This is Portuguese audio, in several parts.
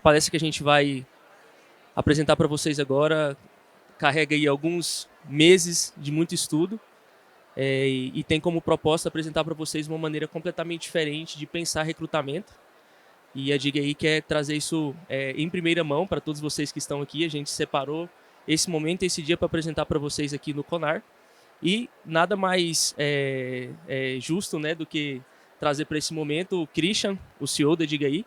palestra que a gente vai apresentar para vocês agora carrega aí alguns meses de muito estudo e tem como proposta apresentar para vocês uma maneira completamente diferente de pensar recrutamento. E a Diga aí quer trazer isso em primeira mão para todos vocês que estão aqui. A gente separou esse momento, esse dia para apresentar para vocês aqui no Conar. E nada mais justo, né, do que trazer para esse momento o Christian, o CEO da Diga aí.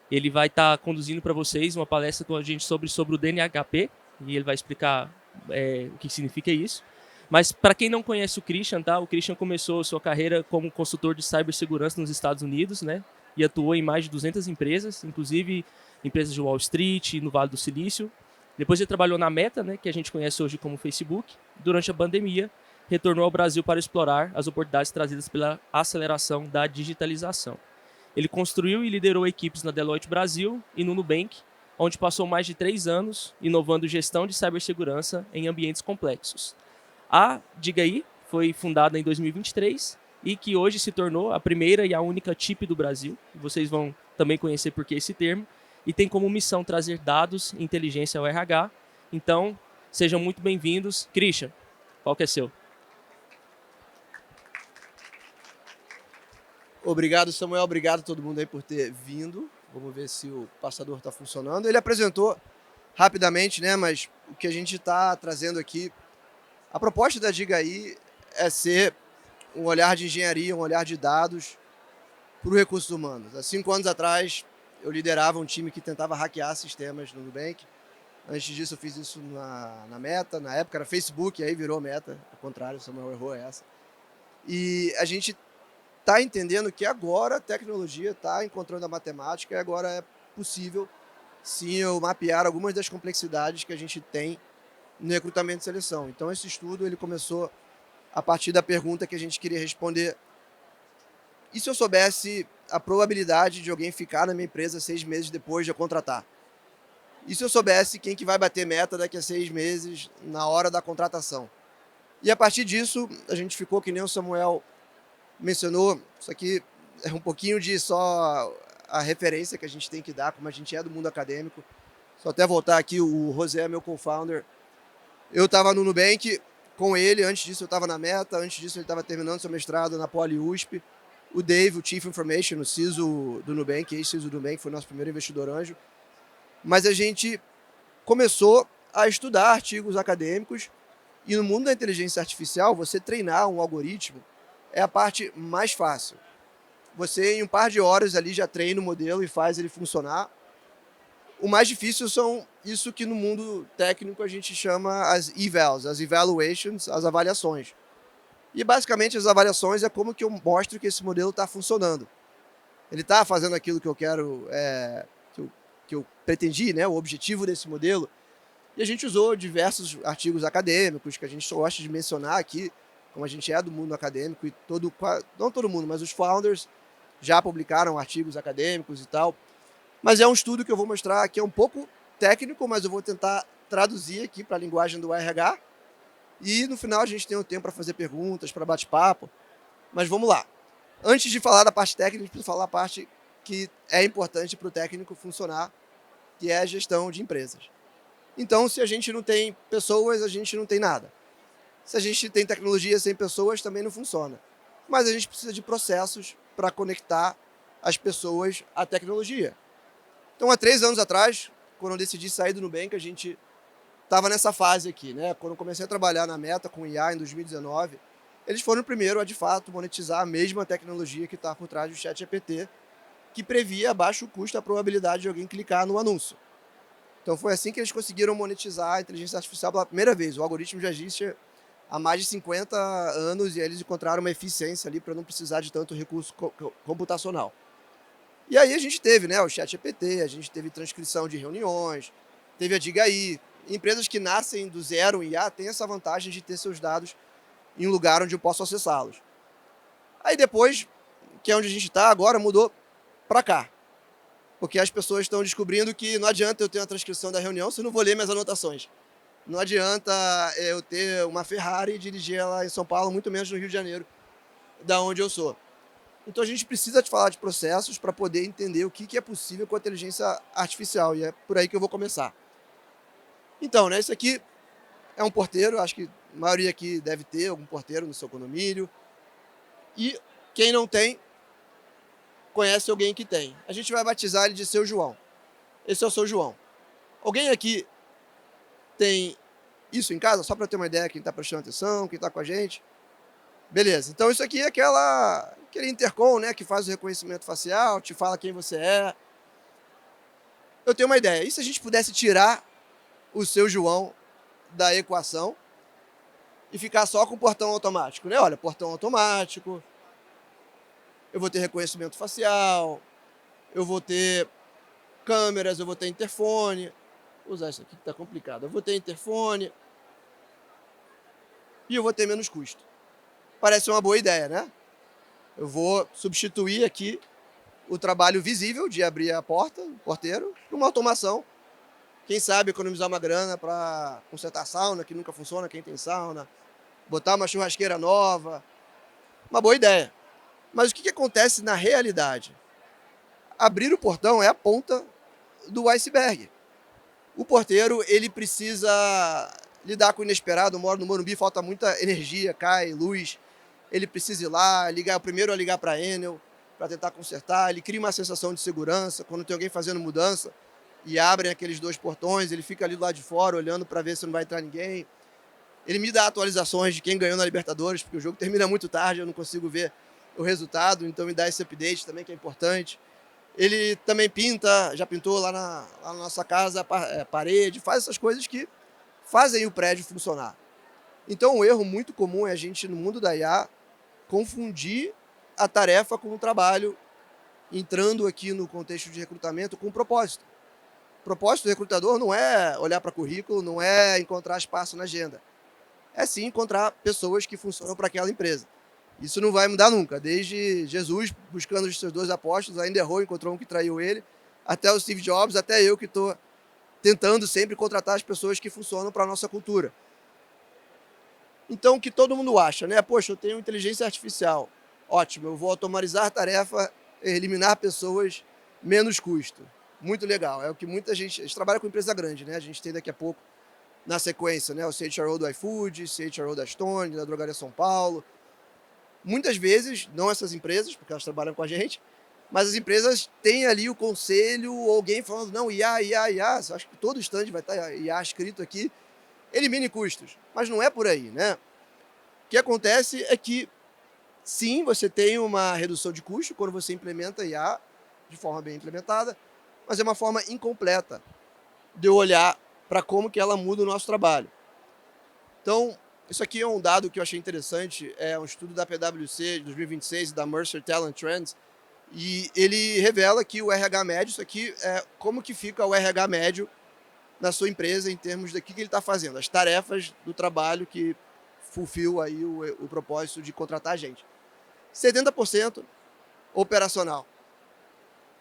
Ele vai estar conduzindo para vocês uma palestra com a gente sobre o DNHP, e ele vai explicar o que significa isso. Mas para quem não conhece o Christian, tá? O Christian começou sua carreira como consultor de cibersegurança nos Estados Unidos, né? E atuou em mais de 200 empresas, inclusive empresas de Wall Street, no Vale do Silício. Depois ele trabalhou na Meta, né, que a gente conhece hoje como Facebook. Durante a pandemia, retornou ao Brasil para explorar as oportunidades trazidas pela aceleração da digitalização. Ele construiu e liderou equipes na Deloitte Brasil e no Nubank, onde passou mais de 3 anos inovando gestão de cibersegurança em ambientes complexos. A Diga aí foi fundada em 2023 e que hoje se tornou a primeira e a única TIP do Brasil. Vocês vão também conhecer por que esse termo. E tem como missão trazer dados e inteligência ao RH. Então, sejam muito bem-vindos. Christian, qual que é seu? Obrigado, Samuel. Obrigado a todo mundo aí por ter vindo. Vamos ver se o passador está funcionando. Ele apresentou rapidamente, né? Mas o que a gente está trazendo aqui, a proposta da Diga aí é ser um olhar de engenharia, um olhar de dados para os recursos humanos. Há 5 anos atrás, eu liderava um time que tentava hackear sistemas no Nubank. Antes disso, eu fiz isso na Meta. Na época era Facebook, aí virou Meta. Ao contrário, o Samuel errou essa. E a gente está entendendo que agora a tecnologia está encontrando a matemática e agora é possível, sim, eu mapear algumas das complexidades que a gente tem no recrutamento e seleção. Então, esse estudo ele começou a partir da pergunta que a gente queria responder: e se eu soubesse a probabilidade de alguém ficar na minha empresa 6 meses depois de eu contratar? E se eu soubesse quem que vai bater meta daqui a 6 meses na hora da contratação? E a partir disso, a gente ficou, que nem o Samuel mencionou, isso aqui é um pouquinho de só a referência que a gente tem que dar, como a gente é do mundo acadêmico. Só até voltar aqui, o José é meu co-founder. Eu estava no Nubank com ele, antes disso eu estava na Meta, antes disso ele estava terminando seu mestrado na Poli USP. O Dave, o Chief Information, o CISO do Nubank, ex-CISO do Nubank, foi nosso primeiro investidor anjo. Mas a gente começou a estudar artigos acadêmicos, e no mundo da inteligência artificial, você treinar um algoritmo é a parte mais fácil. Você, em um par de horas ali, já treina o modelo e faz ele funcionar. O mais difícil são isso que no mundo técnico a gente chama as evals, as evaluations, as avaliações. E basicamente as avaliações é como que eu mostro que esse modelo está funcionando. Ele está fazendo aquilo que eu quero, que eu pretendi, né, o objetivo desse modelo. E a gente usou diversos artigos acadêmicos que a gente gosta de mencionar aqui, como a gente é do mundo acadêmico, e não todo mundo, mas os founders já publicaram artigos acadêmicos e tal. Mas é um estudo que eu vou mostrar que é um pouco técnico, mas eu vou tentar traduzir aqui para a linguagem do RH. E no final a gente tem um tempo para fazer perguntas, para bate-papo. Mas vamos lá. Antes de falar da parte técnica, a gente precisa falar a parte que é importante para o técnico funcionar, que é a gestão de empresas. Então, se a gente não tem pessoas, a gente não tem nada. Se a gente tem tecnologia sem pessoas, também não funciona. Mas a gente precisa de processos para conectar as pessoas à tecnologia. Então, há 3 anos atrás, quando eu decidi sair do Nubank, a gente estava nessa fase aqui, né? Quando eu comecei a trabalhar na Meta com IA em 2019, eles foram o primeiro a, de fato, monetizar a mesma tecnologia que está por trás do ChatGPT, que previa a baixo custo a probabilidade de alguém clicar no anúncio. Então, foi assim que eles conseguiram monetizar a inteligência artificial pela primeira vez. O algoritmo já existe há mais de 50 anos e eles encontraram uma eficiência ali para não precisar de tanto recurso computacional. E aí a gente teve, né, o ChatGPT, a gente teve transcrição de reuniões, teve a Diga aí. Empresas que nascem do zero em IA têm essa vantagem de ter seus dados em um lugar onde eu posso acessá-los. Aí depois, que é onde a gente está agora, mudou para cá. Porque as pessoas estão descobrindo que não adianta eu ter uma transcrição da reunião se eu não vou ler minhas anotações. Não adianta eu ter uma Ferrari e dirigir ela em São Paulo, muito menos no Rio de Janeiro, da onde eu sou. Então a gente precisa de falar de processos para poder entender o que é possível com a inteligência artificial, e é por aí que eu vou começar. Então, né, esse aqui é um porteiro, acho que a maioria aqui deve ter algum porteiro no seu condomínio, e quem não tem, conhece alguém que tem. A gente vai batizar ele de Seu João. Esse é o Seu João. Alguém aqui tem isso em casa? Só para ter uma ideia, quem está prestando atenção, quem está com a gente. Beleza, então isso aqui é aquele intercom, né, que faz o reconhecimento facial, te fala quem você é. Eu tenho uma ideia, e se a gente pudesse tirar o Seu João da equação e ficar só com o portão automático, né? Olha, portão automático, eu vou ter reconhecimento facial, eu vou ter câmeras, eu vou ter interfone. Vou usar isso aqui que tá complicado. Eu vou ter interfone e eu vou ter menos custo. Parece uma boa ideia, né? Eu vou substituir aqui o trabalho visível de abrir a porta, o porteiro, por uma automação. Quem sabe economizar uma grana para consertar sauna, que nunca funciona, quem tem sauna, botar uma churrasqueira nova. Uma boa ideia. Mas o que acontece na realidade? Abrir o portão é a ponta do iceberg. O porteiro, ele precisa lidar com o inesperado. Eu moro no Morumbi, falta muita energia, cai, luz. Ele precisa ir lá, ligar primeiro a ligar para a Enel, para tentar consertar. Ele cria uma sensação de segurança. Quando tem alguém fazendo mudança e abrem aqueles 2 portões, ele fica ali do lado de fora, olhando para ver se não vai entrar ninguém. Ele me dá atualizações de quem ganhou na Libertadores, porque o jogo termina muito tarde, eu não consigo ver o resultado, então me dá esse update também, que é importante. Ele também pinta, já pintou lá na nossa casa a parede, faz essas coisas que fazem o prédio funcionar. Então, um erro muito comum é a gente, no mundo da IA, confundir a tarefa com o trabalho, entrando aqui no contexto de recrutamento com o propósito. O propósito do recrutador não é olhar para currículo, não é encontrar espaço na agenda. É sim encontrar pessoas que funcionam para aquela empresa. Isso não vai mudar nunca. Desde Jesus buscando os seus 2 apóstolos, ainda errou, encontrou um que traiu ele, até o Steve Jobs, até eu que estou tentando sempre contratar as pessoas que funcionam para a nossa cultura. Então, o que todo mundo acha, né? Poxa, eu tenho inteligência artificial. Ótimo, eu vou automatizar a tarefa, eliminar pessoas, menos custo. Muito legal. É o que muita gente... A gente trabalha com empresa grande, né? A gente tem daqui a pouco, na sequência, né, o CHRO do iFood, CHRO da Stone, da Drogaria São Paulo. Muitas vezes, não essas empresas, porque elas trabalham com a gente, mas as empresas têm ali o conselho, ou alguém falando, não, IA, acho que todo stand vai estar IA escrito aqui, elimine custos. Mas não é por aí, né? O que acontece é que, sim, você tem uma redução de custo quando você implementa IA de forma bem implementada, mas é uma forma incompleta de eu olhar para como que ela muda o nosso trabalho. Então, isso aqui é um dado que eu achei interessante, é um estudo da PwC de 2026 e da Mercer Talent Trends, e ele revela que o RH médio, isso aqui é como que fica o RH médio na sua empresa em termos de que ele está fazendo, as tarefas do trabalho que fulfill aí o propósito de contratar a gente. 70% operacional.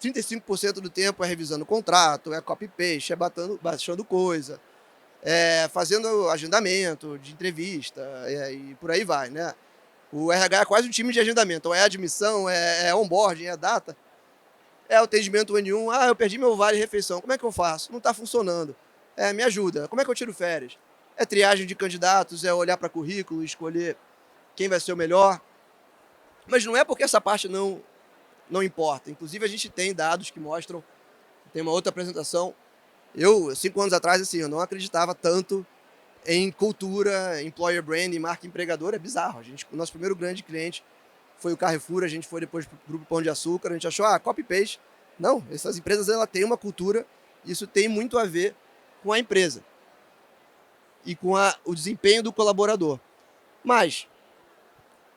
35% do tempo é revisando o contrato, é copy-paste, é baixando coisa, fazendo agendamento de entrevista, e por aí vai, né? O RH é quase um time de agendamento, então é admissão, é onboarding, é data, é o atendimento N1, eu perdi meu vale-refeição, como é que eu faço? Não está funcionando, me ajuda, como é que eu tiro férias? É triagem de candidatos, é olhar para currículo, escolher quem vai ser o melhor, mas não é porque essa parte não importa, inclusive a gente tem dados que mostram, tem uma outra apresentação, 5 anos atrás, assim, eu não acreditava tanto em cultura, employer brand, marca empregadora, é bizarro. O nosso primeiro grande cliente foi o Carrefour, a gente foi depois para o Grupo Pão de Açúcar, a gente achou, copy-paste. Não, essas empresas ela têm uma cultura, isso tem muito a ver com a empresa e com o desempenho do colaborador. Mas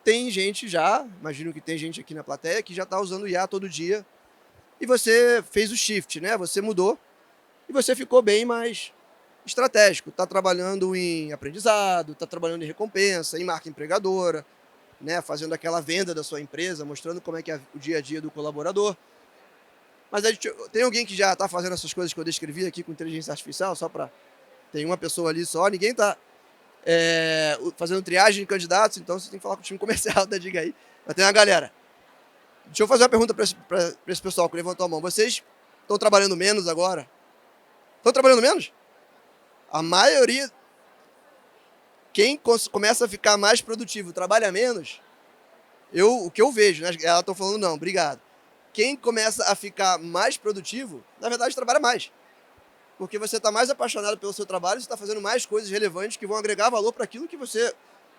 tem gente já, imagino que tem gente aqui na plateia, que já está usando IA todo dia e você fez o shift, né? Você mudou e você ficou bem mais estratégico. Está trabalhando em aprendizado, está trabalhando em recompensa, em marca empregadora, né? Fazendo aquela venda da sua empresa, mostrando como é que é o dia a dia do colaborador. Mas tem alguém que já está fazendo essas coisas que eu descrevi aqui com inteligência artificial, só para... Tem uma pessoa ali só, ninguém está fazendo triagem de candidatos, então você tem que falar com o time comercial da Diga aí. Mas tem uma galera. Deixa eu fazer uma pergunta para esse pessoal que levantou a mão. Vocês estão trabalhando menos agora? Estão trabalhando menos? A maioria, quem começa a ficar mais produtivo, trabalha menos, o que eu vejo, né? Ela está falando não, obrigado. Quem começa a ficar mais produtivo, na verdade, trabalha mais. Porque você está mais apaixonado pelo seu trabalho, você está fazendo mais coisas relevantes que vão agregar valor para aquilo que você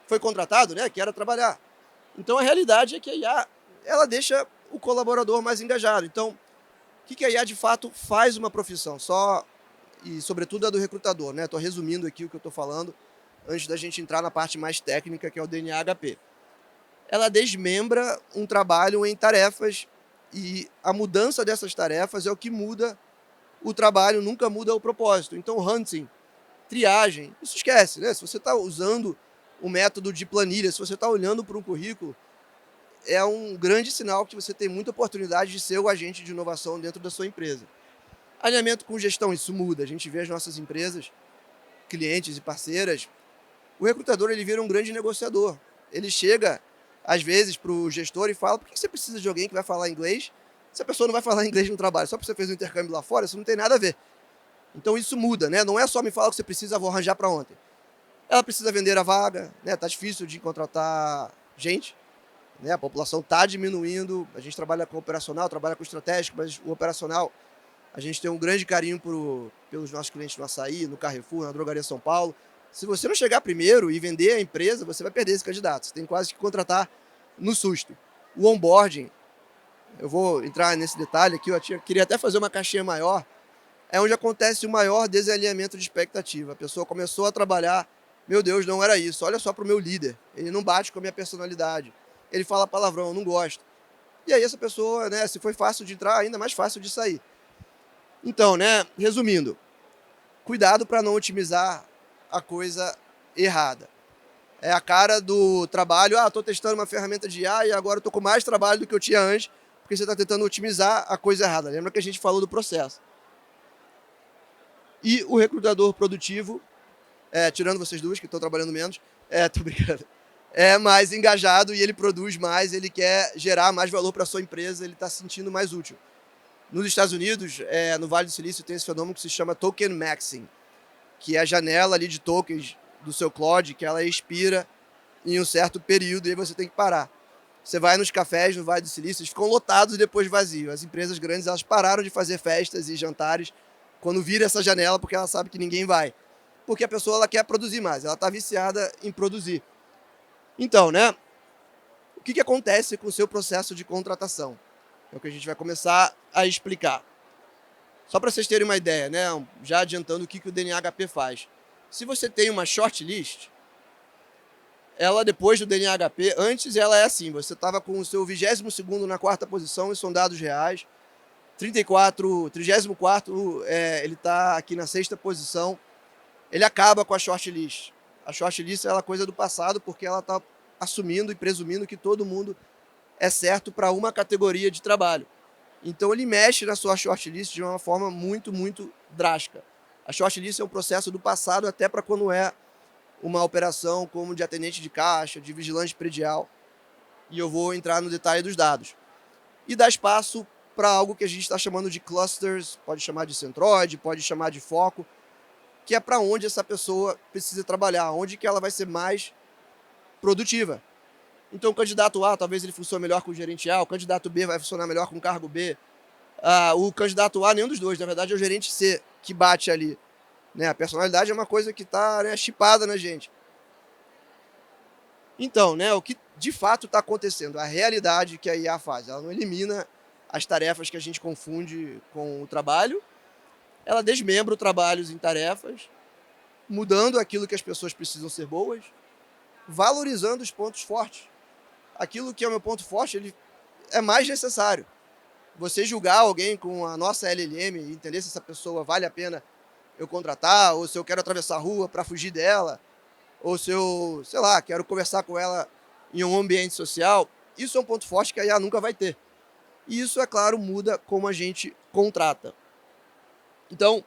foi contratado, né? Que era trabalhar. Então, a realidade é que a IA, ela deixa o colaborador mais engajado. Então, o que a IA, de fato, faz uma profissão? E, sobretudo, a do recrutador, né? Estou resumindo aqui o que eu estou falando, antes da gente entrar na parte mais técnica, que é o DNA-HP. Ela desmembra um trabalho em tarefas e a mudança dessas tarefas é o que muda o trabalho, nunca muda o propósito. Então, hunting, triagem, isso esquece, né? Se você está usando o método de planilha, se você está olhando para um currículo, é um grande sinal que você tem muita oportunidade de ser o agente de inovação dentro da sua empresa. Alinhamento com gestão, isso muda. A gente vê as nossas empresas, clientes e parceiras, o recrutador ele vira um grande negociador. Ele chega, às vezes, para o gestor e fala: por que você precisa de alguém que vai falar inglês se a pessoa não vai falar inglês no trabalho? Só porque você fez um intercâmbio lá fora, isso não tem nada a ver. Então isso muda, né? Não é só me falar o que você precisa, vou arranjar para ontem. Ela precisa vender a vaga, né? Tá difícil de contratar gente, né? A população está diminuindo, a gente trabalha com operacional, trabalha com estratégico, mas o operacional, a gente tem um grande carinho pelos nossos clientes no Açaí, no Carrefour, na Drogaria São Paulo. Se você não chegar primeiro e vender a empresa, você vai perder esse candidato. Você tem quase que contratar no susto. O onboarding, eu vou entrar nesse detalhe aqui, queria até fazer uma caixinha maior, é onde acontece o maior desalinhamento de expectativa. A pessoa começou a trabalhar, meu Deus, não era isso, olha só para o meu líder, ele não bate com a minha personalidade, ele fala palavrão, eu não gosto. E aí essa pessoa, né, se foi fácil de entrar, ainda mais fácil de sair. Então, né, resumindo, cuidado para não otimizar a coisa errada. É a cara do trabalho, estou testando uma ferramenta de IA e agora estou com mais trabalho do que eu tinha antes, porque você está tentando otimizar a coisa errada. Lembra que a gente falou do processo. E o recrutador produtivo, tirando vocês duas que estão trabalhando menos, tô brincando, é mais engajado e ele produz mais, ele quer gerar mais valor para a sua empresa, ele está se sentindo mais útil. Nos Estados Unidos, no Vale do Silício, tem esse fenômeno que se chama token maxing, que é a janela ali de tokens do seu cloud, que ela expira em um certo período e aí você tem que parar. Você vai nos cafés no Vale do Silício, eles ficam lotados e depois vazios. As empresas grandes, elas pararam de fazer festas e jantares quando vira essa janela, porque ela sabe que ninguém vai. Porque a pessoa ela quer produzir mais, ela está viciada em produzir. Então, né? O que acontece com o seu processo de contratação? É o que a gente vai começar a explicar. Só para vocês terem uma ideia, né? Já adiantando o que o DNA-HP faz. Se você tem uma shortlist, ela depois do DNA-HP, antes ela é assim, você estava com o seu 22º na 4ª posição, e são dados reais, 34º, ele está aqui na 6ª posição, ele acaba com a shortlist. A shortlist é uma coisa do passado, porque ela está assumindo e presumindo que todo mundo é certo para uma categoria de trabalho. Então ele mexe na sua shortlist de uma forma muito, muito drástica. A shortlist é um processo do passado até para quando é uma operação como de atendente de caixa, de vigilante predial. E eu vou entrar no detalhe dos dados. E dá espaço para algo que a gente está chamando de clusters, pode chamar de centroide, pode chamar de foco, que é para onde essa pessoa precisa trabalhar, onde que ela vai ser mais produtiva. Então o candidato A, talvez ele funcione melhor com o gerente A, o candidato B vai funcionar melhor com o cargo B. O candidato A, nenhum dos dois, na verdade é o gerente C que bate ali. Né? A personalidade é uma coisa que está, né, chipada na gente. Então, né, o que de fato está acontecendo, a realidade que a IA faz, ela não elimina as tarefas que a gente confunde com o trabalho, ela desmembra os trabalhos em tarefas, mudando aquilo que as pessoas precisam ser boas, valorizando os pontos fortes. Aquilo que é o meu ponto forte, ele é mais necessário. Você julgar alguém com a nossa LLM e entender se essa pessoa vale a pena eu contratar, ou se eu quero atravessar a rua para fugir dela, ou se eu, sei lá, quero conversar com ela em um ambiente social, isso é um ponto forte que a IA nunca vai ter. E isso, é claro, muda como a gente contrata. Então,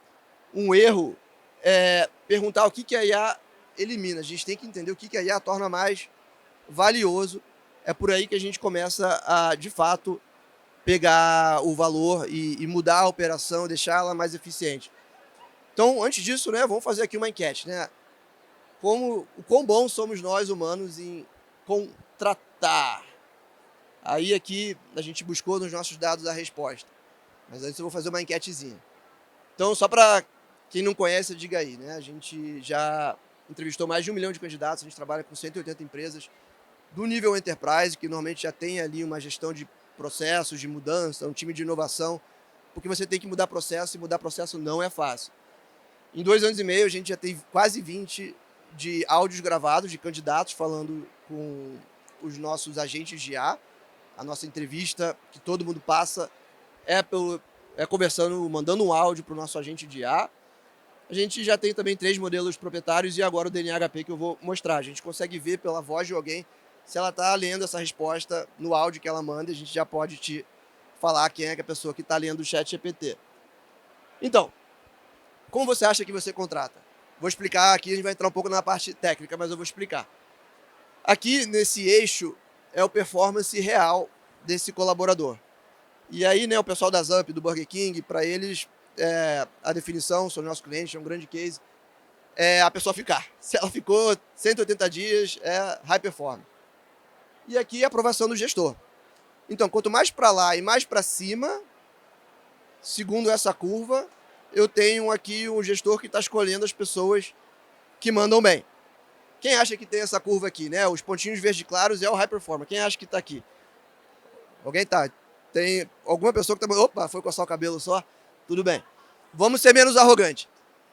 um erro é perguntar o que a IA elimina. A gente tem que entender o que a IA torna mais valioso. É por aí que a gente começa a, de fato, pegar o valor e mudar a operação, deixar ela mais eficiente. Então, antes disso, né, vamos fazer aqui uma enquete, né? O quão bons somos nós humanos em contratar? Aí aqui a gente buscou nos nossos dados a resposta. Mas antes eu vou fazer uma enquetezinha. Então, só para quem não conhece, diga aí, né? A gente já entrevistou mais de 1 milhão de candidatos, a gente trabalha com 180 empresas do nível Enterprise, que normalmente já tem ali uma gestão de processos, de mudança, um time de inovação, porque você tem que mudar processo, e mudar processo não é fácil. Em 2 anos e meio, a gente já tem quase 20 de áudios gravados de candidatos falando com os nossos agentes de IA. A nossa entrevista, que todo mundo passa, é conversando, mandando um áudio para o nosso agente de IA. A gente já tem também 3 modelos proprietários e agora o DNA HP que eu vou mostrar. A gente consegue ver pela voz de alguém se ela está lendo essa resposta no áudio que ela manda, a gente já pode te falar quem é a pessoa que está lendo o chat GPT. Então, como você acha que você contrata? Vou explicar aqui, a gente vai entrar um pouco na parte técnica, mas eu vou explicar. Aqui, nesse eixo, é o performance real desse colaborador. E aí, né, o pessoal da Zamp, do Burger King, para eles, a definição, são nossos clientes, é um grande case, é a pessoa ficar. Se ela ficou 180 dias, é high performance. E aqui a aprovação do gestor. Então, quanto mais para lá e mais para cima, segundo essa curva, eu tenho aqui um gestor que está escolhendo as pessoas que mandam bem. Quem acha que tem essa curva aqui, né? Os pontinhos verdes claros é o high performer. Quem acha que está aqui? Alguém tá? Tem alguma pessoa que está... Opa, foi coçar o cabelo só? Tudo bem. Vamos ser menos arrogante.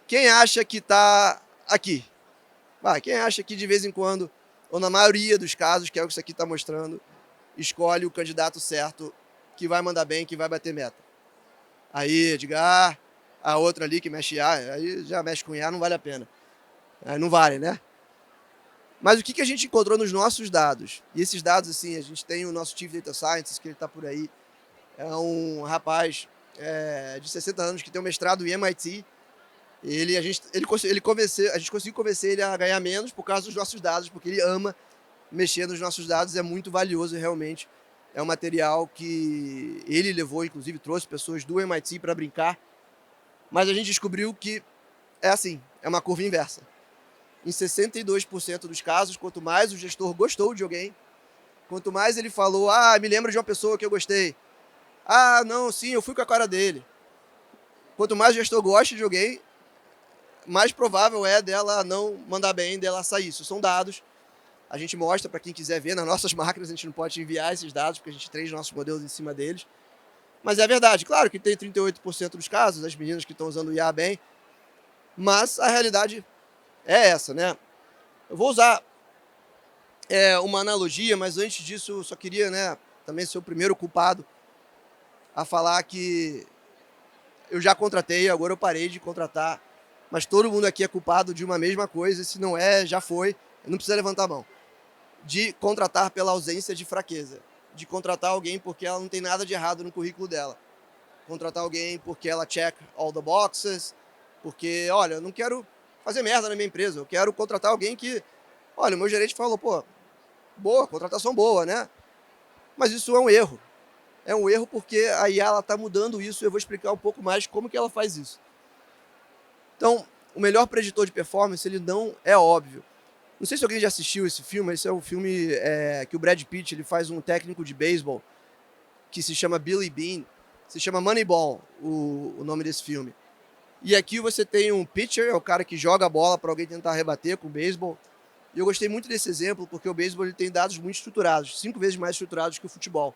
Quem acha que está aqui? Quem acha que de vez em quando, ou na maioria dos casos, que é o que isso aqui está mostrando, escolhe o candidato certo que vai mandar bem, que vai bater meta? Aí, diga, a outra ali que mexe IA, aí já mexe com IA, não vale a pena. Aí não vale, né? Mas o que a gente encontrou nos nossos dados? E esses dados, assim, a gente tem o nosso Chief Data Scientist, que ele está por aí. É um rapaz de 60 anos que tem um mestrado em MIT. A gente conseguiu convencer ele a ganhar menos por causa dos nossos dados, porque ele ama mexer nos nossos dados, é muito valioso realmente. É um material que ele levou, inclusive trouxe pessoas do MIT para brincar. Mas a gente descobriu que é assim, é uma curva inversa. Em 62% dos casos, quanto mais o gestor gostou de alguém, quanto mais ele falou, me lembra de uma pessoa que eu gostei. Não, sim, eu fui com a cara dele. Quanto mais o gestor gosta de alguém, mais provável é dela não mandar bem, dela sair. Isso são dados. A gente mostra para quem quiser ver nas nossas máquinas, a gente não pode enviar esses dados, porque a gente treina nossos modelos em cima deles. Mas é verdade, claro que tem 38% dos casos, as meninas que estão usando o IA bem, mas a realidade é essa, né? Eu vou usar uma analogia, mas antes disso eu só queria, né, também ser o primeiro culpado a falar que eu já contratei, agora eu parei de contratar, mas todo mundo aqui é culpado de uma mesma coisa, se não é, já foi, não precisa levantar a mão. De contratar pela ausência de fraqueza, de contratar alguém porque ela não tem nada de errado no currículo dela, contratar alguém porque ela check all the boxes, porque, olha, eu não quero fazer merda na minha empresa, eu quero contratar alguém que, olha, o meu gerente falou, boa, contratação boa, né? Mas isso é um erro. É um erro porque a IA está mudando isso e eu vou explicar um pouco mais como que ela faz isso. Então, o melhor preditor de performance, ele não é óbvio. Não sei se alguém já assistiu esse filme, esse é um filme que o Brad Pitt ele faz um técnico de beisebol que se chama Billy Beane, se chama Moneyball, o nome desse filme. E aqui você tem um pitcher, é o cara que joga a bola para alguém tentar rebater com o beisebol. E eu gostei muito desse exemplo porque o beisebol ele tem dados muito estruturados, 5 vezes mais estruturados que o futebol.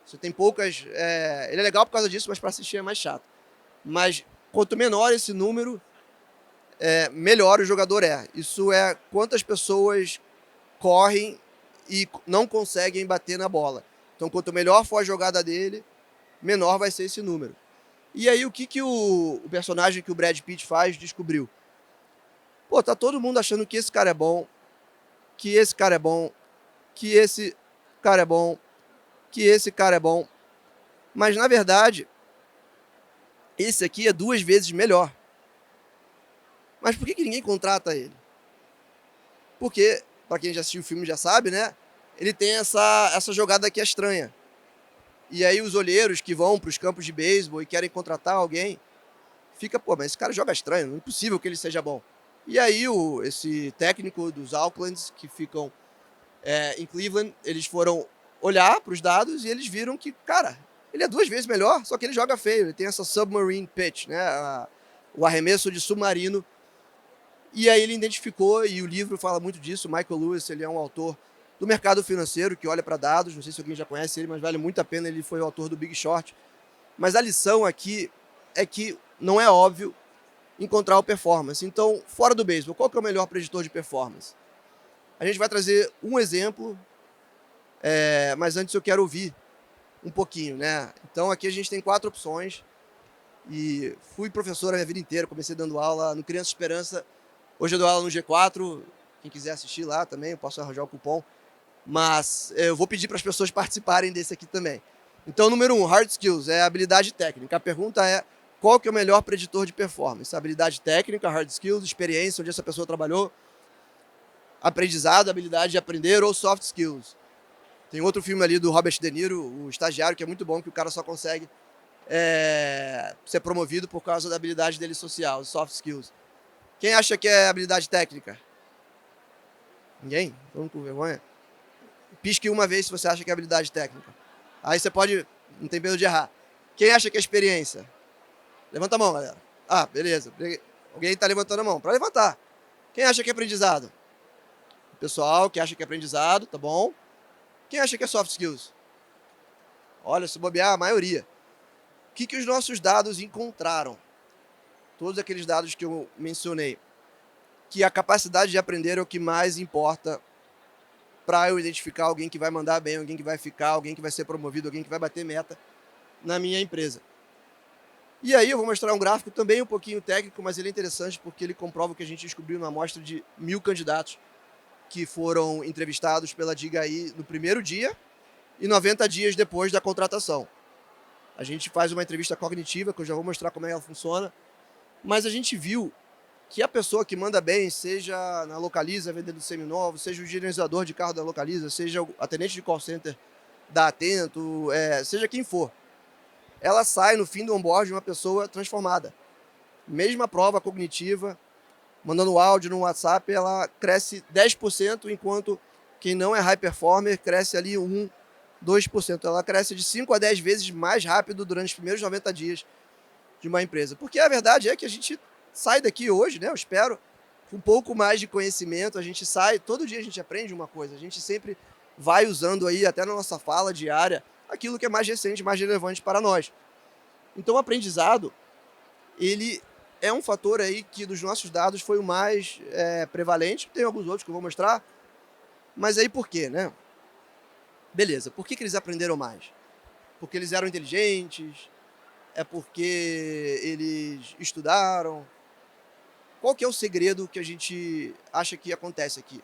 Você tem poucas... ele é legal por causa disso, mas para assistir é mais chato. Mas quanto menor esse número, melhor o jogador é. Isso é quantas pessoas correm e não conseguem bater na bola. Então, quanto melhor for a jogada dele, menor vai ser esse número. E aí, o que o personagem que o Brad Pitt faz descobriu? Tá todo mundo achando que esse cara é bom, que esse cara é bom, que esse cara é bom, que esse cara é bom. Mas, na verdade, esse aqui é 2 vezes melhor. Mas por que ninguém contrata ele? Porque, para quem já assistiu o filme já sabe, né? Ele tem essa jogada que é estranha. E aí os olheiros que vão para os campos de beisebol e querem contratar alguém, fica, pô, mas esse cara joga estranho, não é possível que ele seja bom. E aí esse técnico dos Aucklands, que ficam em Cleveland, eles foram olhar para os dados e eles viram que, cara, ele é 2 vezes melhor, só que ele joga feio, ele tem essa submarine pitch, né, o arremesso de submarino. E aí ele identificou, e o livro fala muito disso, o Michael Lewis, ele é um autor do mercado financeiro, que olha para dados, não sei se alguém já conhece ele, mas vale muito a pena, ele foi o autor do Big Short. Mas a lição aqui é que não é óbvio encontrar o performance. Então, fora do beisebol, qual que é o melhor preditor de performance? A gente vai trazer um exemplo, mas antes eu quero ouvir um pouquinho, né? Então aqui a gente tem 4 opções, e fui professor a minha vida inteira, comecei dando aula no Criança Esperança, hoje eu dou aula no G4, quem quiser assistir lá também, eu posso arranjar o cupom, mas eu vou pedir para as pessoas participarem desse aqui também. Então, número 1, hard skills, é habilidade técnica. A pergunta é, qual que é o melhor preditor de performance? Habilidade técnica, hard skills, experiência, onde essa pessoa trabalhou, aprendizado, habilidade de aprender, ou soft skills. Tem outro filme ali do Robert De Niro, o Estagiário, que é muito bom, que o cara só consegue ser promovido por causa da habilidade dele social, soft skills. Quem acha que é habilidade técnica? Ninguém? Vamos com vergonha? Pisque uma vez se você acha que é habilidade técnica. Aí você pode, não tem medo de errar. Quem acha que é experiência? Levanta a mão, galera. Ah, beleza. Alguém está levantando a mão. Para levantar. Quem acha que é aprendizado? O pessoal que acha que é aprendizado, tá bom. Quem acha que é soft skills? Olha, se bobear, a maioria. O que os nossos dados encontraram? Todos aqueles dados que eu mencionei. Que a capacidade de aprender é o que mais importa para eu identificar alguém que vai mandar bem, alguém que vai ficar, alguém que vai ser promovido, alguém que vai bater meta na minha empresa. E aí eu vou mostrar um gráfico também um pouquinho técnico, mas ele é interessante porque ele comprova o que a gente descobriu na amostra de 1.000 candidatos que foram entrevistados pela Diga no primeiro dia e 90 dias depois da contratação. A gente faz uma entrevista cognitiva, que eu já vou mostrar como é que ela funciona, mas a gente viu que a pessoa que manda bem, seja na Localiza, vendendo seminovos, seja o gerenciador de carro da Localiza, seja o atendente de call center da Atento, seja quem for, ela sai no fim do onboard uma pessoa transformada. Mesma prova cognitiva, mandando áudio no WhatsApp, ela cresce 10%, enquanto quem não é high performer cresce ali 1, 2%. Ela cresce de 5 a 10 vezes mais rápido durante os primeiros 90 dias de uma empresa. Porque a verdade é que a gente sai daqui hoje, né? Eu espero, com um pouco mais de conhecimento. A gente sai, todo dia a gente aprende uma coisa. A gente sempre vai usando aí, até na nossa fala diária, aquilo que é mais recente, mais relevante para nós. Então o aprendizado, ele é um fator aí que dos nossos dados foi o mais prevalente. Tem alguns outros que eu vou mostrar. Mas aí por quê, né? Beleza, por que eles aprenderam mais? Porque eles eram inteligentes? É porque eles estudaram? Qual que é o segredo que a gente acha que acontece aqui?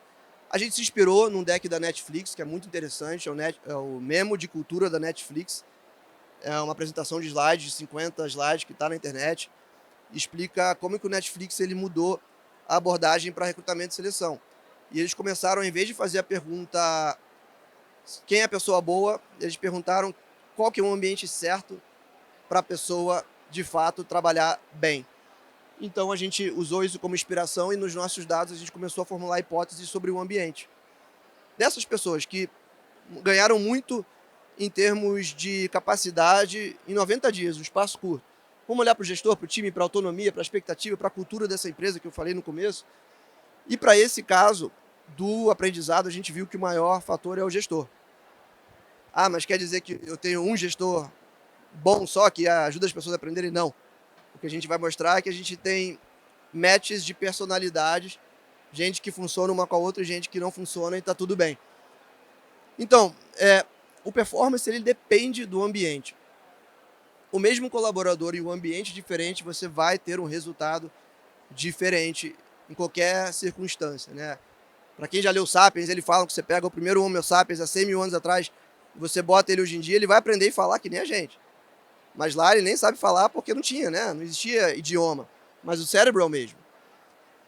A gente se inspirou num deck da Netflix, que é muito interessante, é o Memo de Cultura da Netflix. É uma apresentação de slides, de 50 slides, que está na internet. Explica como que o Netflix ele mudou a abordagem para recrutamento e seleção. E eles começaram, em vez de fazer a pergunta quem é a pessoa boa, eles perguntaram qual que é o ambiente certo para a pessoa, de fato, trabalhar bem. Então a gente usou isso como inspiração e nos nossos dados a gente começou a formular hipóteses sobre o ambiente. Dessas pessoas que ganharam muito em termos de capacidade em 90 dias, um espaço curto. Vamos olhar para o gestor, para o time, para a autonomia, para a expectativa, para a cultura dessa empresa que eu falei no começo. E para esse caso do aprendizado, a gente viu que o maior fator é o gestor. Ah, mas quer dizer que eu tenho um gestor bom só, que ajuda as pessoas a aprenderem? Não. O que a gente vai mostrar é que a gente tem matches de personalidades, gente que funciona uma com a outra e gente que não funciona, e está tudo bem. Então, o performance ele depende do ambiente. O mesmo colaborador e o ambiente diferente, você vai ter um resultado diferente em qualquer circunstância, né? Para quem já leu Sapiens, ele fala que você pega o primeiro Homo sapiens há 100 mil anos atrás, você bota ele hoje em dia, ele vai aprender a falar que nem a gente. Mas lá ele nem sabe falar porque não tinha, né? Não existia idioma. Mas o cérebro é o mesmo.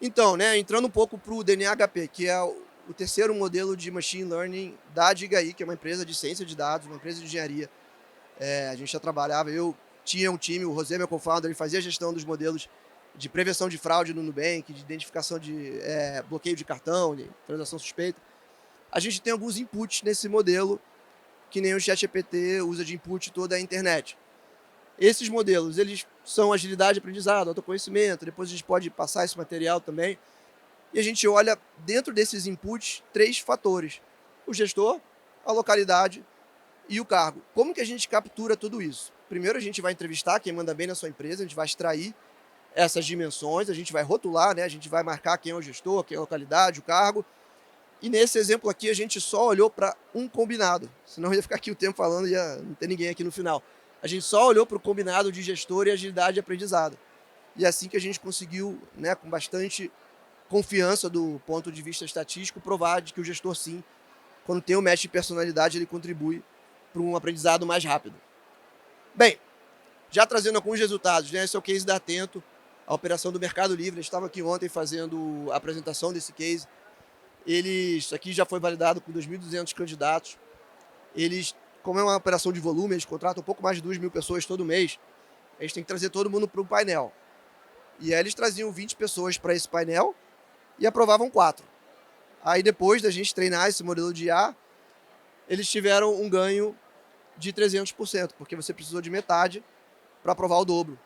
Então, né, entrando um pouco para o DNAHP, que é o terceiro modelo de Machine Learning da Diga, que é uma empresa de ciência de dados, uma empresa de engenharia. A gente já trabalhava, eu tinha um time, o José, meu co-founder, ele fazia a gestão dos modelos de prevenção de fraude no Nubank, de identificação de bloqueio de cartão, de transação suspeita. A gente tem alguns inputs nesse modelo, que nem o ChatGPT usa de input toda a internet. Esses modelos, eles são agilidade, aprendizado, autoconhecimento, depois a gente pode passar esse material também. E a gente olha dentro desses inputs 3 fatores: o gestor, a localidade e o cargo. Como que a gente captura tudo isso? Primeiro a gente vai entrevistar quem manda bem na sua empresa, a gente vai extrair essas dimensões, a gente vai rotular, né? A gente vai marcar quem é o gestor, quem é a localidade, o cargo. E nesse exemplo aqui a gente só olhou para um combinado, senão eu ia ficar aqui o tempo falando e ia não ter ninguém aqui no final. A gente só olhou para o combinado de gestor e agilidade e aprendizado. E é assim que a gente conseguiu, né, com bastante confiança do ponto de vista estatístico, provar de que o gestor sim, quando tem um match de personalidade, ele contribui para um aprendizado mais rápido. Bem, já trazendo alguns resultados, né? Esse é o case da Atento, a operação do Mercado Livre. A gente estava aqui ontem fazendo a apresentação desse case. Isso aqui já foi validado com 2.200 candidatos. Eles, como é uma operação de volume, eles contratam um pouco mais de 2.000 pessoas todo mês. Eles têm que trazer todo mundo para um painel. E aí eles traziam 20 pessoas para esse painel e aprovavam 4. Aí depois da gente treinar esse modelo de IA, eles tiveram um ganho de 300%, porque você precisou de metade para aprovar o dobro,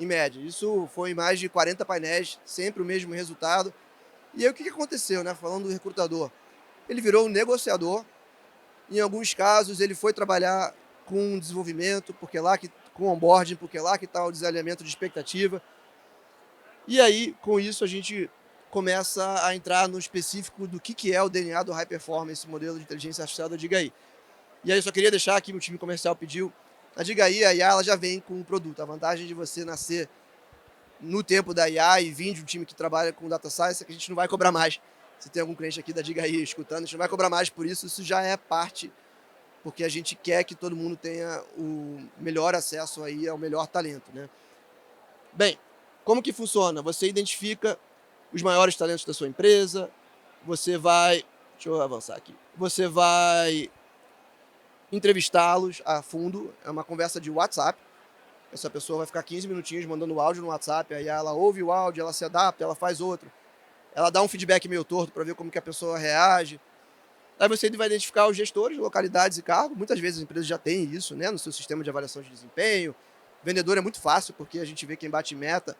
em média. Isso foi em mais de 40 painéis, sempre o mesmo resultado. E aí o que aconteceu, né? Falando do recrutador, ele virou um negociador. Em alguns casos ele foi trabalhar com desenvolvimento, porque lá que com onboarding, porque lá que está o desalinhamento de expectativa. E aí, com isso, a gente começa a entrar no específico do que é o DNA do High Performance, modelo de inteligência artificial da Diga aí. E aí eu só queria deixar aqui, o time comercial pediu, a Diga aí, a IA ela já vem com o produto. A vantagem de você nascer no tempo da IA e vir de um time que trabalha com data science é que a gente não vai cobrar mais. Se tem algum cliente aqui da Diga aí escutando, a gente não vai cobrar mais por isso, isso já é parte, porque a gente quer que todo mundo tenha o melhor acesso aí ao melhor talento, né? Bem, como que funciona? Você identifica os maiores talentos da sua empresa, você vai, deixa eu avançar aqui, você vai entrevistá-los a fundo, é uma conversa de WhatsApp. Essa pessoa vai ficar 15 minutinhos mandando áudio no WhatsApp, aí ela ouve o áudio, ela se adapta, ela faz outro, ela dá um feedback meio torto para ver como que a pessoa reage. Aí você vai identificar os gestores, localidades e cargos. Muitas vezes as empresas já têm isso, né, no seu sistema de avaliação de desempenho. Vendedor é muito fácil, porque a gente vê quem bate meta.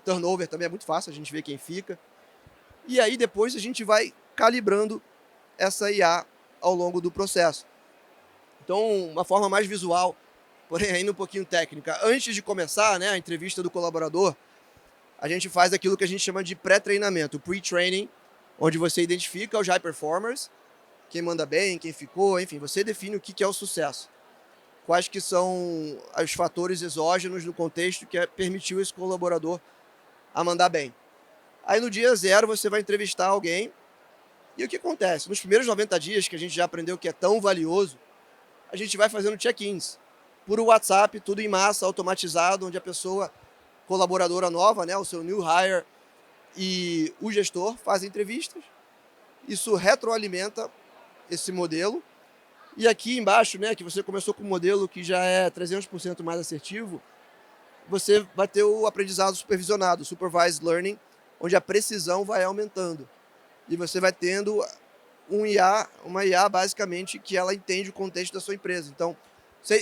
Turnover também é muito fácil, a gente vê quem fica. E aí depois a gente vai calibrando essa IA ao longo do processo. Então, uma forma mais visual, porém ainda um pouquinho técnica. Antes de começar, né, a entrevista do colaborador, a gente faz aquilo que a gente chama de pré-treinamento, pre-training, onde você identifica os high performers, quem manda bem, quem ficou, enfim, você define o que é o sucesso. Quais que são os fatores exógenos no contexto que permitiu esse colaborador a mandar bem. Aí no dia 0 você vai entrevistar alguém, e o que acontece? Nos primeiros 90 dias, que a gente já aprendeu que é tão valioso, a gente vai fazendo check-ins por WhatsApp, tudo em massa, automatizado, onde a pessoa, colaboradora nova, né, o seu new hire e o gestor fazem entrevistas. Isso retroalimenta esse modelo. E aqui embaixo, né, que você começou com um modelo que já é 300% mais assertivo, você vai ter o aprendizado supervisionado, supervised learning, onde a precisão vai aumentando. E você vai tendo uma IA basicamente que ela entende o contexto da sua empresa. Então,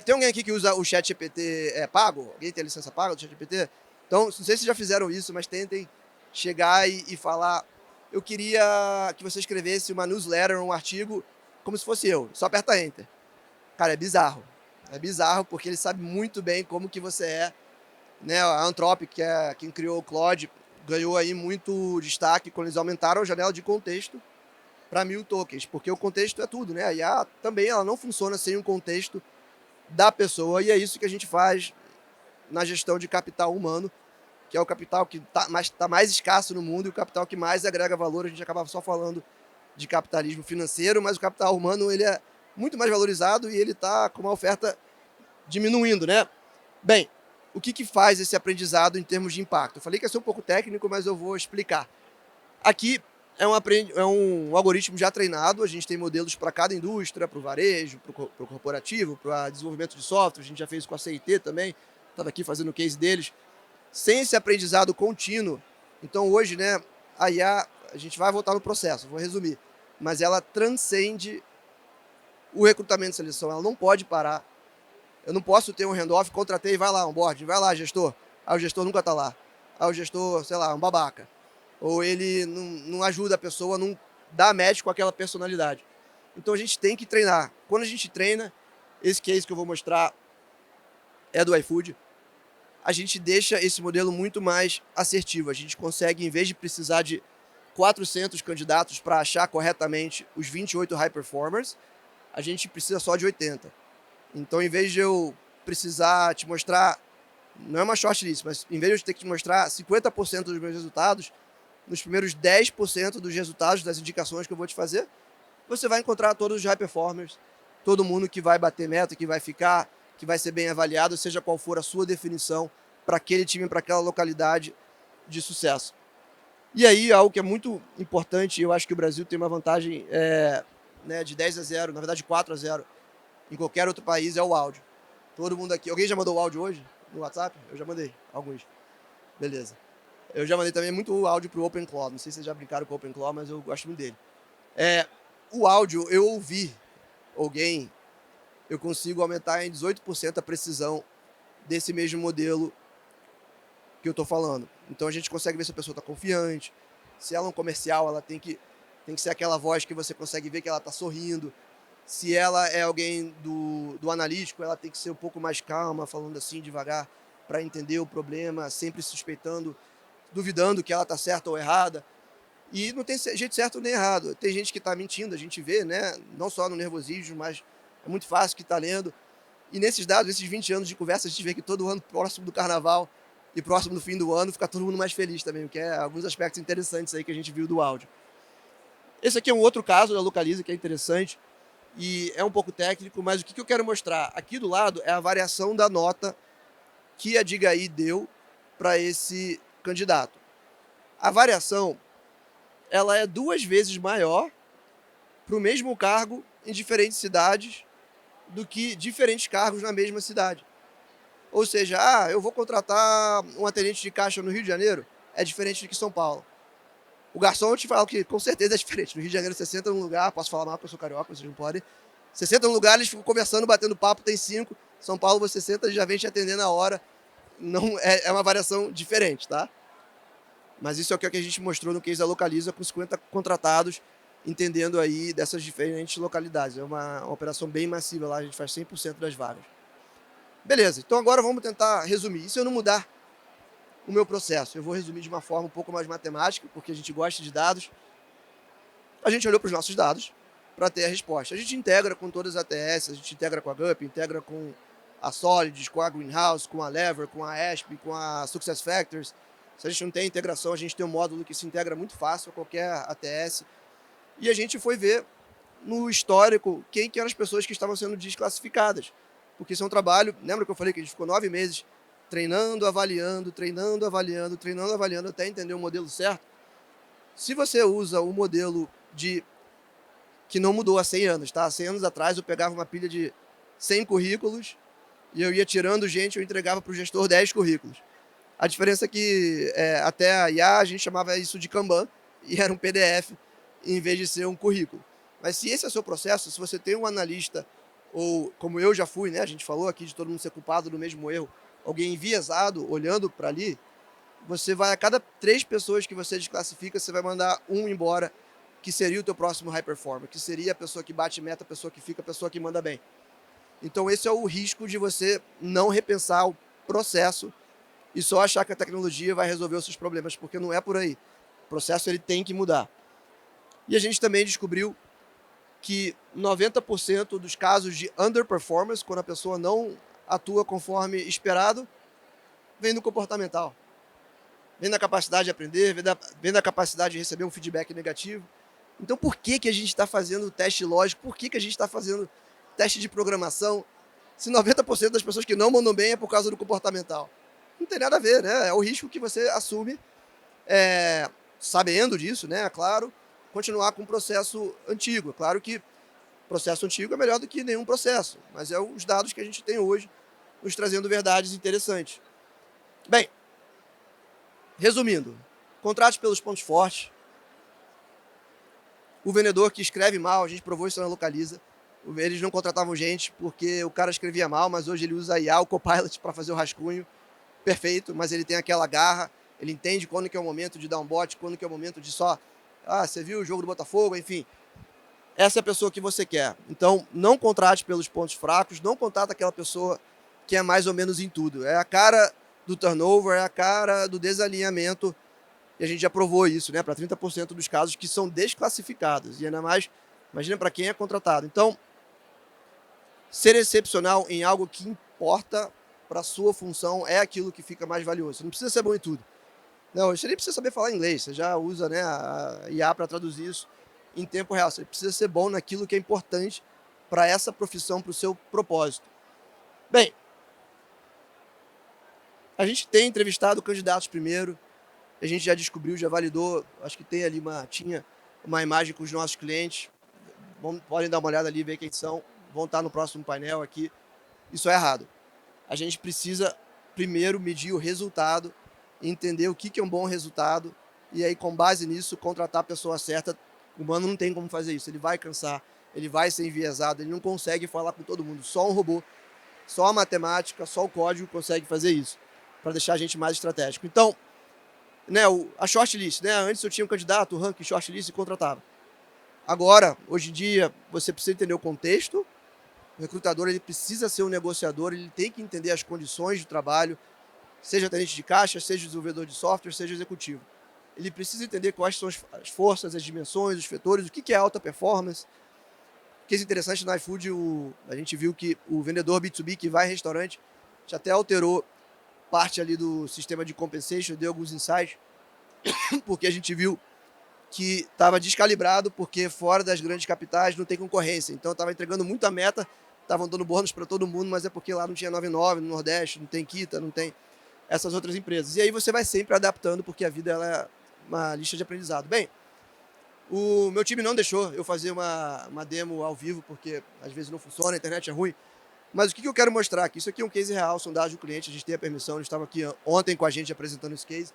tem alguém aqui que usa o ChatGPT pago? Alguém tem a licença paga do ChatGPT? Então, não sei se já fizeram isso, mas tentem chegar e falar: eu queria que você escrevesse uma newsletter, um artigo, como se fosse eu. Só aperta Enter. Cara, é bizarro. É bizarro porque ele sabe muito bem como que você é. Né? A Anthropic, que é quem criou o Claude, ganhou aí muito destaque quando eles aumentaram a janela de contexto para 1.000 tokens, porque o contexto é tudo, né? A IA também ela não funciona sem um contexto da pessoa, e é isso que a gente faz na gestão de capital humano, que é o capital que tá mais escasso no mundo e o capital que mais agrega valor. A gente acaba só falando de capitalismo financeiro, mas o capital humano ele é muito mais valorizado e ele está com uma oferta diminuindo, né? Bem, o que faz esse aprendizado em termos de impacto? Eu falei que ia ser um pouco técnico, mas eu vou explicar. Aqui é um algoritmo já treinado, a gente tem modelos para cada indústria, para o varejo, para o corporativo, para desenvolvimento de software, a gente já fez com a CIT também, estava aqui fazendo o case deles. Sem esse aprendizado contínuo, então hoje, né, a IA, a gente vai voltar no processo, vou resumir, mas ela transcende o recrutamento e seleção, ela não pode parar. Eu não posso ter um handoff, contratei, vai lá, onboarding, vai lá, gestor. Aí o gestor nunca está lá. Aí o gestor, sei lá, um babaca. Ou ele não ajuda a pessoa, não dá match com aquela personalidade. Então a gente tem que treinar. Quando a gente treina, esse case que eu vou mostrar é do iFood, a gente deixa esse modelo muito mais assertivo. A gente consegue, em vez de precisar de 400 candidatos para achar corretamente os 28 high performers, a gente precisa só de 80. Então, em vez de eu precisar te mostrar, não é uma shortlist, mas em vez de eu ter que te mostrar 50% dos meus resultados, nos primeiros 10% dos resultados das indicações que eu vou te fazer, você vai encontrar todos os high performers, todo mundo que vai bater meta, que vai ficar, que vai ser bem avaliado, seja qual for a sua definição para aquele time, para aquela localidade de sucesso. E aí, algo que é muito importante, eu acho que o Brasil tem uma vantagem né, de 10-0, na verdade 4-0, em qualquer outro país, é o áudio. Todo mundo aqui... Alguém já mandou o áudio hoje no WhatsApp? Eu já mandei, alguns. Beleza. Eu já mandei também muito áudio pro OpenClaw. Não sei se vocês já brincaram com o OpenClaw, mas eu gosto muito dele. O áudio, eu ouvi alguém, eu consigo aumentar em 18% a precisão desse mesmo modelo que eu estou falando. Então a gente consegue ver se a pessoa está confiante, se ela é um comercial, ela tem que ser aquela voz que você consegue ver que ela está sorrindo. Se ela é alguém do analítico, ela tem que ser um pouco mais calma, falando assim devagar, para entender o problema, sempre suspeitando, duvidando que ela está certa ou errada. E não tem jeito certo nem errado. Tem gente que está mentindo, a gente vê, né? Não só no nervosismo, mas é muito fácil que está lendo. E nesses dados, esses 20 anos de conversa, a gente vê que todo ano, próximo do carnaval e próximo do fim do ano, fica todo mundo mais feliz também, o que é alguns aspectos interessantes aí que a gente viu do áudio. Esse aqui é um outro caso da Localiza que é interessante e é um pouco técnico, mas o que eu quero mostrar aqui do lado é a variação da nota que a Digai deu para esse candidato. A variação, ela é 2 vezes maior para o mesmo cargo em diferentes cidades do que diferentes cargos na mesma cidade. Ou seja, eu vou contratar um atendente de caixa no Rio de Janeiro, é diferente do que São Paulo. O garçom, eu te falo que com certeza é diferente. No Rio de Janeiro você senta num lugar, posso falar mal porque eu sou carioca, vocês não podem. Você senta num lugar, eles ficam conversando, batendo papo, tem 5. São Paulo você senta e já vem te atender na hora. Não, é uma variação diferente, tá? Mas isso é o que a gente mostrou no case da Localiza, com 50 contratados, entendendo aí dessas diferentes localidades. É uma operação bem massiva lá, a gente faz 100% das vagas. Beleza, então agora vamos tentar resumir. E se eu não mudar o meu processo? Eu vou resumir de uma forma um pouco mais matemática, porque a gente gosta de dados. A gente olhou para os nossos dados para ter a resposta. A gente integra com todas as ATS, a gente integra com a GUP, integra com a Solids, com a Greenhouse, com a Lever, com a ASP, com a SuccessFactors. Se a gente não tem integração, a gente tem um módulo que se integra muito fácil a qualquer ATS. E a gente foi ver no histórico quem que eram as pessoas que estavam sendo desclassificadas. Porque isso é um trabalho, lembra que eu falei que a gente ficou 9 meses treinando, avaliando, treinando, avaliando, treinando, avaliando, até entender o modelo certo? Se você usa o modelo que não mudou há 100 anos, tá? 100 anos atrás eu pegava uma pilha de 100 currículos e eu ia tirando gente, eu entregava para o gestor 10 currículos. A diferença é que até a IA a gente chamava isso de Kanban e era um PDF em vez de ser um currículo. Mas se esse é o seu processo, se você tem um analista, ou como eu já fui, né? A gente falou aqui de todo mundo ser culpado do mesmo erro, alguém enviesado olhando para ali, você vai, a cada 3 pessoas que você desclassifica, você vai mandar um embora, que seria o teu próximo high performer, que seria a pessoa que bate meta, a pessoa que fica, a pessoa que manda bem. Então esse é o risco de você não repensar o processo e só achar que a tecnologia vai resolver os seus problemas, porque não é por aí. O processo ele tem que mudar. E a gente também descobriu que 90% dos casos de underperformance, quando a pessoa não atua conforme esperado, vem do comportamental. Vem da capacidade de aprender, vem da capacidade de receber um feedback negativo. Então por que a gente está fazendo teste lógico? Por que a gente está fazendo teste de programação? Se 90% das pessoas que não mandam bem é por causa do comportamental. Não tem nada a ver, né? É o risco que você assume sabendo disso, né? Claro. continuar com o processo antigo. É claro que processo antigo é melhor do que nenhum processo, mas é os dados que a gente tem hoje nos trazendo verdades interessantes. Bem, resumindo, contrate pelos pontos fortes. O vendedor que escreve mal, a gente provou isso na Localiza, eles não contratavam gente porque o cara escrevia mal, mas hoje ele usa a IA, o Copilot, para fazer o rascunho perfeito, mas ele tem aquela garra, ele entende quando que é o momento de dar um bote, quando que é o momento de só, você viu o jogo do Botafogo, enfim. Essa é a pessoa que você quer. Então, não contrate pelos pontos fracos, não contrata aquela pessoa que é mais ou menos em tudo. É a cara do turnover, é a cara do desalinhamento, e a gente já provou isso, né, para 30% dos casos que são desclassificados, e ainda mais, imagina para quem é contratado. Então, ser excepcional em algo que importa para a sua função é aquilo que fica mais valioso. Você não precisa ser bom em tudo. Não, você nem precisa saber falar inglês, você já usa, né, a IA para traduzir isso em tempo real. Você precisa ser bom naquilo que é importante para essa profissão, para o seu propósito. Bem, a gente tem entrevistado candidatos primeiro, a gente já descobriu, já validou, acho que tem ali tinha uma imagem com os nossos clientes, podem dar uma olhada ali, ver quem são, vão estar no próximo painel aqui. Isso é errado. A gente precisa primeiro medir o resultado, entender o que é um bom resultado, e aí, com base nisso, contratar a pessoa certa. O humano não tem como fazer isso, ele vai cansar, ele vai ser enviesado, ele não consegue falar com todo mundo. Só um robô, só a matemática, só o código consegue fazer isso, para deixar a gente mais estratégico. Então, né, a shortlist, né? Antes eu tinha um candidato, o ranking, shortlist e contratava. Agora, hoje em dia, você precisa entender o contexto. O recrutador ele precisa ser um negociador, ele tem que entender as condições de trabalho, seja atendente de caixa, seja desenvolvedor de software, seja executivo. Ele precisa entender quais são as forças, as dimensões, os vetores, o que é alta performance. O que é interessante no iFood, a gente viu que o vendedor B2B que vai em restaurante já até alterou parte ali do sistema de compensation, deu alguns insights, porque a gente viu que estava descalibrado, porque fora das grandes capitais não tem concorrência. Então estava entregando muita meta, estavam dando bônus para todo mundo, mas é porque lá não tinha 99 no Nordeste, não tem Kita, não tem essas outras empresas. E aí você vai sempre adaptando, porque a vida ela é uma lista de aprendizado. Bem, o meu time não deixou eu fazer uma demo ao vivo, porque às vezes não funciona, a internet é ruim. Mas o que eu quero mostrar aqui? Isso aqui é um case real, são dados do cliente, a gente tem a permissão, eles estavam aqui ontem com a gente apresentando esse case.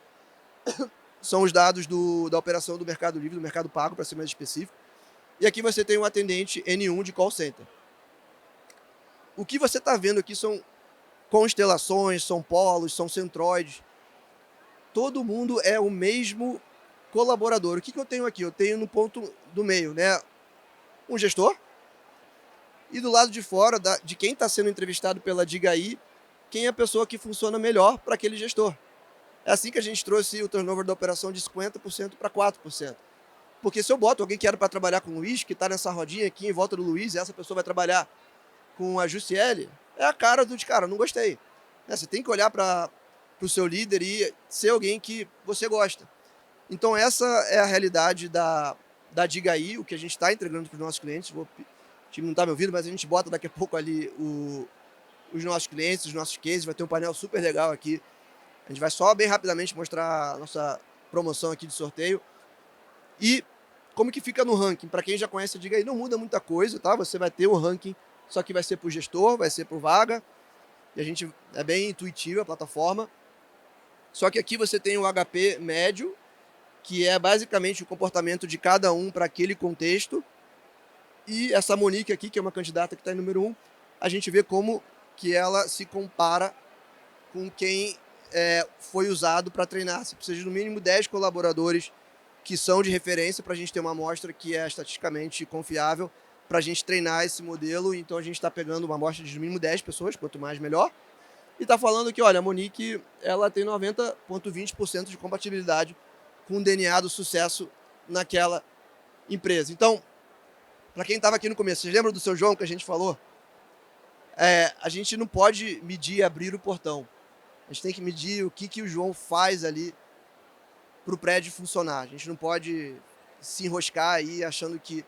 São os dados da operação do Mercado Livre, do Mercado Pago, para ser mais específico. E aqui você tem um atendente N1 de call center. O que você está vendo aqui são constelações, são polos, são centroides. Todo mundo é o mesmo colaborador. O que eu tenho aqui? Eu tenho no ponto do meio, né, um gestor, e do lado de fora, de quem está sendo entrevistado pela Diga Aí, quem é a pessoa que funciona melhor para aquele gestor. É assim que a gente trouxe o turnover da operação de 50% para 4%. Porque se eu boto alguém que era para trabalhar com o Luiz, que está nessa rodinha aqui em volta do Luiz, e essa pessoa vai trabalhar com a Jussiele, é a cara cara, não gostei. Você tem que olhar para o seu líder e ser alguém que você gosta. Então essa é a realidade da Diga Aí, o que a gente está entregando para os nossos clientes. O time não está me ouvindo, mas a gente bota daqui a pouco ali os nossos clientes, os nossos cases, vai ter um painel super legal aqui. A gente vai só bem rapidamente mostrar a nossa promoção aqui de sorteio. E como que fica no ranking? Para quem já conhece a Diga Aí, não muda muita coisa, tá? Você vai ter o ranking, só que vai ser por gestor, vai ser por vaga. E a gente é bem intuitiva a plataforma. Só que aqui você tem o HP médio, que é basicamente o comportamento de cada um para aquele contexto. E essa Monique aqui, que é uma candidata que está em número 1, a gente vê como que ela se compara com quem foi usado para treinar. Você precisa de no mínimo 10 colaboradores que são de referência para a gente ter uma amostra que é estatisticamente confiável para a gente treinar esse modelo. Então a gente está pegando uma amostra de no mínimo 10 pessoas, quanto mais melhor. E está falando que, olha, a Monique ela tem 90,20% de compatibilidade com o DNA do sucesso naquela empresa. Então, para quem estava aqui no começo, vocês lembram do seu João que a gente falou? A gente não pode medir e abrir o portão. A gente tem que medir o que o João faz ali para o prédio funcionar. A gente não pode se enroscar aí achando que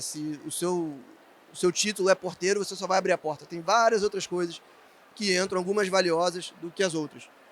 se o seu título é porteiro, você só vai abrir a porta. Tem várias outras coisas que entram, algumas valiosas do que as outras.